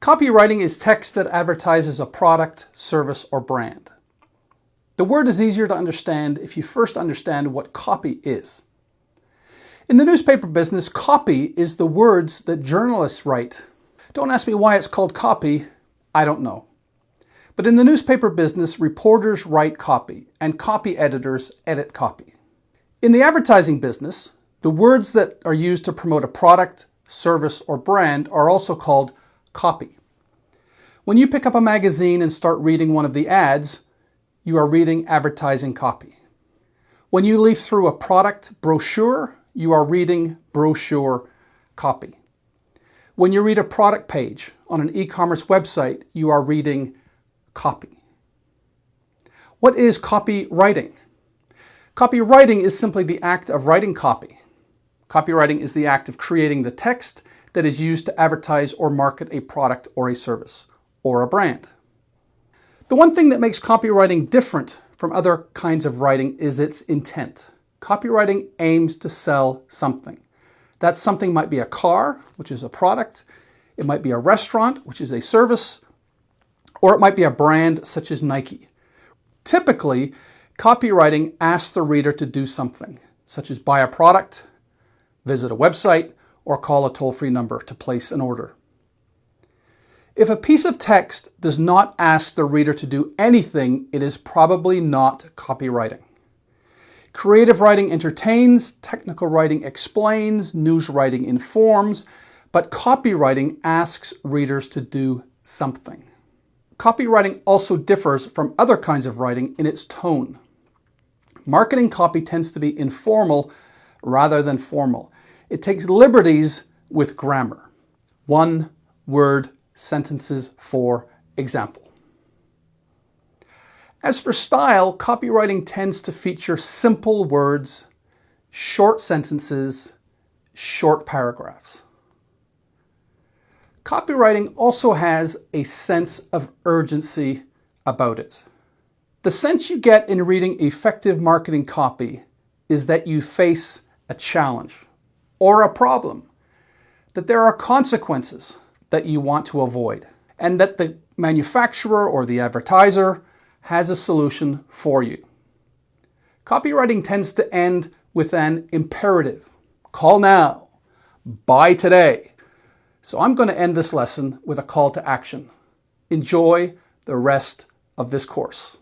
Copywriting is text that advertises a product, service, or brand. The word is easier to understand if you first understand what copy is. In the newspaper business, copy is the words that journalists write. Don't ask me why it's called copy, I don't know. But in the newspaper business, reporters write copy, and copy editors edit copy. In the advertising business, the words that are used to promote a product, service, or brand are also called copy. When you pick up a magazine and start reading one of the ads, you are reading advertising copy. When you leaf through a product brochure, you are reading brochure copy. When you read a product page on an e-commerce website, you are reading copy. What is copywriting? Copywriting is simply the act of writing copy. Copywriting is the act of creating the text that is used to advertise or market a product or a service or a brand. The one thing that makes copywriting different from other kinds of writing is its intent. Copywriting aims to sell something. That something might be a car, which is a product. It might be a restaurant, which is a service, or it might be a brand such as Nike. Typically, copywriting asks the reader to do something, such as buy a product, visit a website, or call a toll-free number to place an order. If a piece of text does not ask the reader to do anything, it is probably not copywriting. Creative writing entertains, technical writing explains, news writing informs, but copywriting asks readers to do something. Copywriting also differs from other kinds of writing in its tone. Marketing copy tends to be informal rather than formal. It takes liberties with grammar. One word sentences, for example. As for style, copywriting tends to feature simple words, short sentences, short paragraphs. Copywriting also has a sense of urgency about it. The sense you get in reading effective marketing copy is that you face a challenge or a problem, that there are consequences that you want to avoid, and that the manufacturer or the advertiser has a solution for you. Copywriting tends to end with an imperative. Call now, buy today. So I'm going to end this lesson with a call to action. Enjoy the rest of this course.